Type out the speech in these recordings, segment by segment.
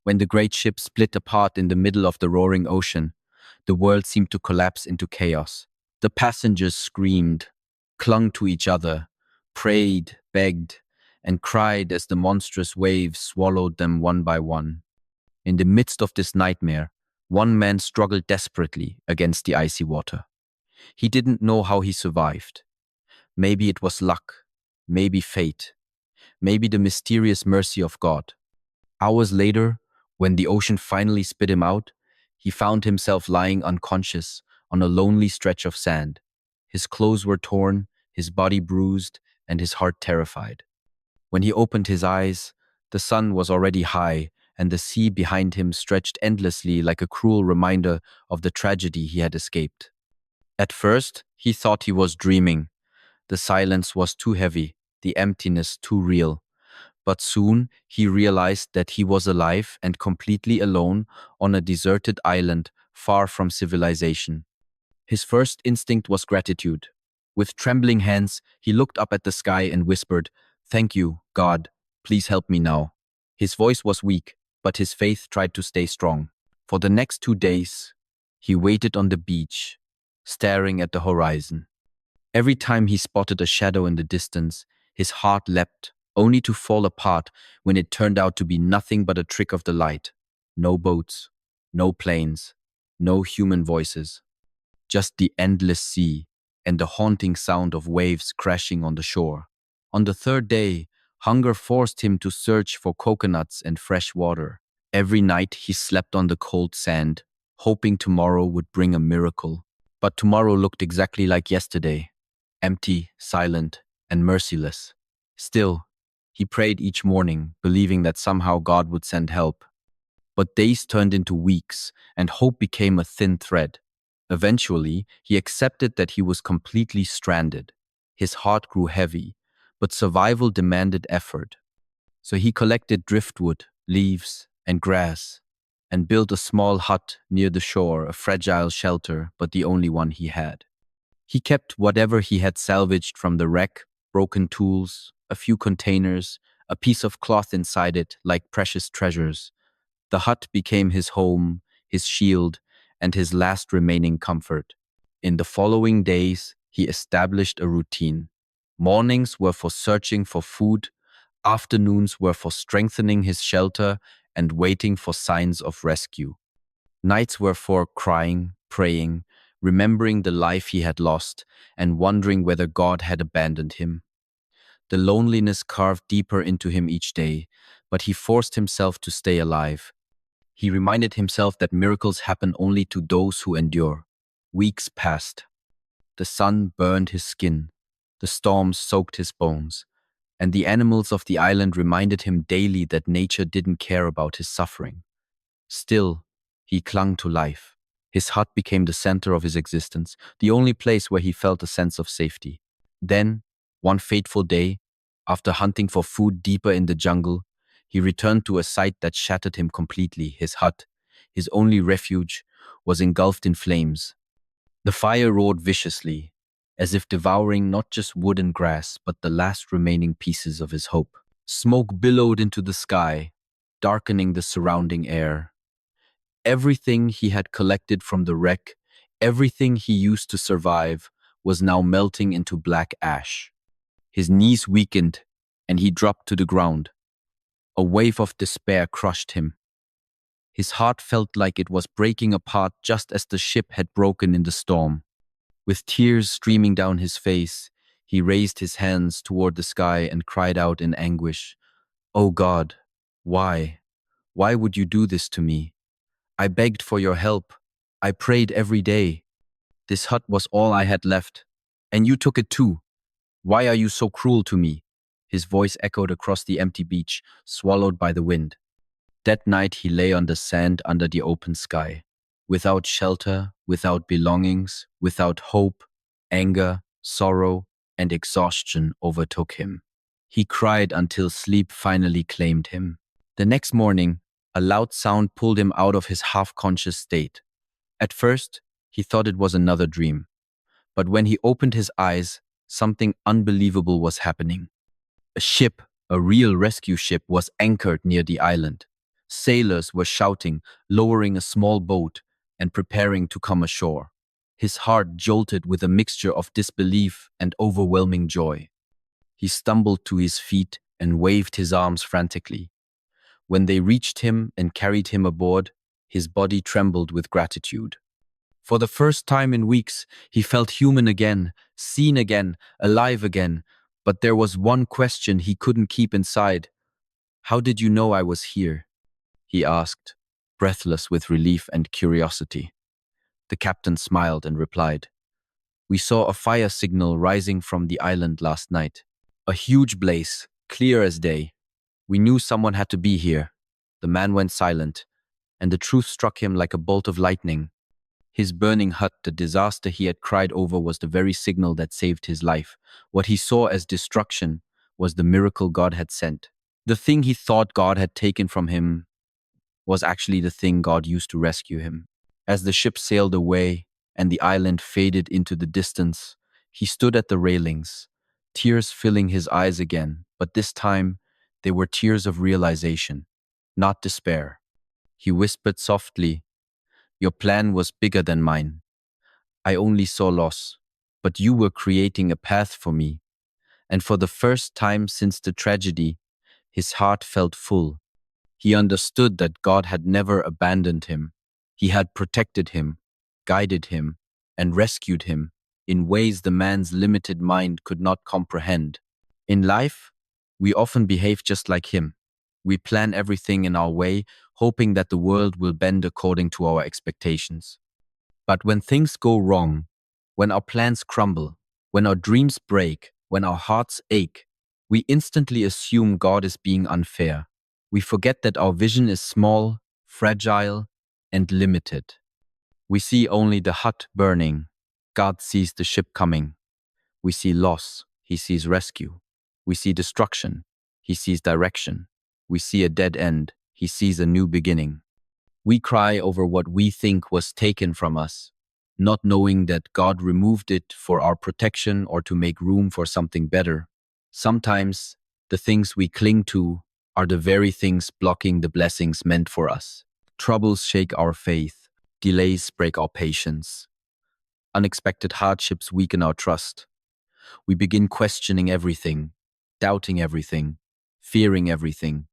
When the great ship split apart in the middle of the roaring ocean, the world seemed to collapse into chaos. The passengers screamed, clung to each other, prayed, begged, and cried as the monstrous waves swallowed them one by one. In the midst of this nightmare, one man struggled desperately against the icy water. He didn't know how he survived. Maybe it was luck, maybe fate, maybe the mysterious mercy of God. Hours later, when the ocean finally spit him out, he found himself lying unconscious on a lonely stretch of sand. His clothes were torn, his body bruised, and his heart terrified. When he opened his eyes, the sun was already high, and the sea behind him stretched endlessly like a cruel reminder of the tragedy he had escaped. At first, he thought he was dreaming. The silence was too heavy, the emptiness too real. But soon he realized that he was alive and completely alone on a deserted island far from civilization. His first instinct was gratitude. With trembling hands, he looked up at the sky and whispered, "Thank you, God. Please help me now." His voice was weak, but his faith tried to stay strong. For the next 2 days, he waited on the beach, staring at the horizon. Every time he spotted a shadow in the distance, his heart leapt, only to fall apart when it turned out to be nothing but a trick of the light. No boats, no planes, no human voices, just the endless sea and the haunting sound of waves crashing on the shore. On the third day, hunger forced him to search for coconuts and fresh water. Every night he slept on the cold sand, hoping tomorrow would bring a miracle. But tomorrow looked exactly like yesterday, empty, silent, and merciless. Still, he prayed each morning, believing that somehow God would send help. But days turned into weeks, and hope became a thin thread. Eventually, he accepted that he was completely stranded. His heart grew heavy, but survival demanded effort. So he collected driftwood, leaves, and grass, and built a small hut near the shore, a fragile shelter, but the only one he had. He kept whatever he had salvaged from the wreck, broken tools, a few containers, a piece of cloth inside it, like precious treasures. The hut became his home, his shield, and his last remaining comfort. In the following days, he established a routine. Mornings were for searching for food, afternoons were for strengthening his shelter and waiting for signs of rescue. Nights were for crying, praying, remembering the life he had lost, and wondering whether God had abandoned him. The loneliness carved deeper into him each day, but he forced himself to stay alive. He reminded himself that miracles happen only to those who endure. Weeks passed. The sun burned his skin, the storms soaked his bones, and the animals of the island reminded him daily that nature didn't care about his suffering. Still, he clung to life. His hut became the center of his existence, the only place where he felt a sense of safety. Then, one fateful day, after hunting for food deeper in the jungle, he returned to a sight that shattered him completely. His hut, his only refuge, was engulfed in flames. The fire roared viciously, as if devouring not just wood and grass, but the last remaining pieces of his hope. Smoke billowed into the sky, darkening the surrounding air. Everything he had collected from the wreck, everything he used to survive, was now melting into black ash. His knees weakened, and he dropped to the ground. A wave of despair crushed him. His heart felt like it was breaking apart just as the ship had broken in the storm. With tears streaming down his face, he raised his hands toward the sky and cried out in anguish, "Oh God, why? Why would you do this to me? I begged for your help. I prayed every day. This hut was all I had left, and you took it too. Why are you so cruel to me?" His voice echoed across the empty beach, swallowed by the wind. That night he lay on the sand under the open sky. Without shelter, without belongings, without hope, anger, sorrow, and exhaustion overtook him. He cried until sleep finally claimed him. The next morning, a loud sound pulled him out of his half-conscious state. At first, he thought it was another dream. But when he opened his eyes, something unbelievable was happening. A ship, a real rescue ship, was anchored near the island. Sailors were shouting, lowering a small boat, and preparing to come ashore. His heart jolted with a mixture of disbelief and overwhelming joy. He stumbled to his feet and waved his arms frantically. When they reached him and carried him aboard, his body trembled with gratitude. For the first time in weeks, he felt human again, seen again, alive again. But there was one question he couldn't keep inside. "How did you know I was here?" he asked, breathless with relief and curiosity. The captain smiled and replied, "We saw a fire signal rising from the island last night. A huge blaze, clear as day. We knew someone had to be here." The man went silent, and the truth struck him like a bolt of lightning. His burning hut, the disaster he had cried over, was the very signal that saved his life. What he saw as destruction was the miracle God had sent. The thing he thought God had taken from him was actually the thing God used to rescue him. As the ship sailed away and the island faded into the distance, he stood at the railings, tears filling his eyes again, but this time they were tears of realization, not despair. He whispered softly, "Your plan was bigger than mine. I only saw loss, but you were creating a path for me." And for the first time since the tragedy, his heart felt full. He understood that God had never abandoned him. He had protected him, guided him, and rescued him in ways the man's limited mind could not comprehend. In life, we often behave just like him. We plan everything in our way, hoping that the world will bend according to our expectations. But when things go wrong, when our plans crumble, when our dreams break, when our hearts ache, we instantly assume God is being unfair. We forget that our vision is small, fragile, and limited. We see only the hut burning. God sees the ship coming. We see loss. He sees rescue. We see destruction. He sees direction. We see a dead end. He sees a new beginning. We cry over what we think was taken from us, not knowing that God removed it for our protection or to make room for something better. Sometimes the things we cling to are the very things blocking the blessings meant for us. Troubles shake our faith. Delays break our patience. Unexpected hardships weaken our trust. We begin questioning everything, doubting everything, fearing everything.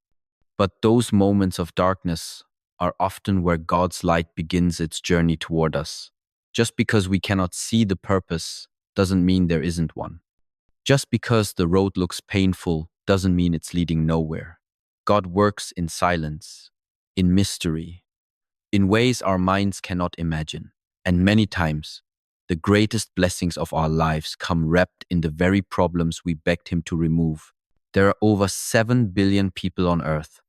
But those moments of darkness are often where God's light begins its journey toward us. Just because we cannot see the purpose doesn't mean there isn't one. Just because the road looks painful doesn't mean it's leading nowhere. God works in silence, in mystery, in ways our minds cannot imagine. And many times, the greatest blessings of our lives come wrapped in the very problems we begged Him to remove. There are over 7 billion people on earth,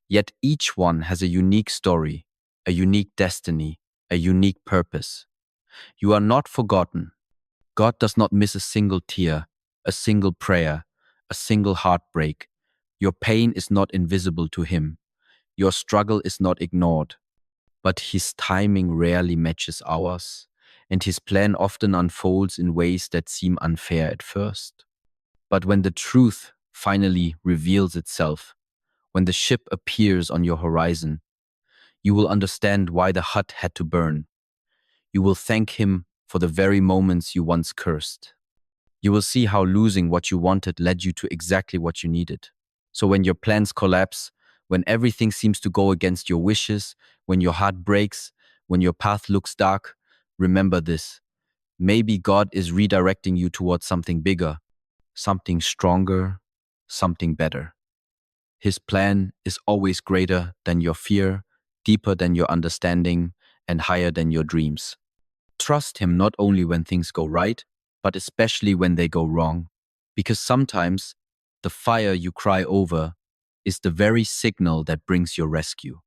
yet each one has a unique story, a unique destiny, a unique purpose. You are not forgotten. God does not miss a single tear, a single prayer, a single heartbreak. Your pain is not invisible to Him. Your struggle is not ignored. But His timing rarely matches ours, and His plan often unfolds in ways that seem unfair at first. But when the truth finally reveals itself, when the ship appears on your horizon, you will understand why the hut had to burn. You will thank Him for the very moments you once cursed. You will see how losing what you wanted led you to exactly what you needed. So when your plans collapse, when everything seems to go against your wishes, when your heart breaks, when your path looks dark, remember this. Maybe God is redirecting you towards something bigger, something stronger, something better. His plan is always greater than your fear, deeper than your understanding, and higher than your dreams. Trust Him not only when things go right, but especially when they go wrong. Because sometimes the fire you cry over is the very signal that brings your rescue.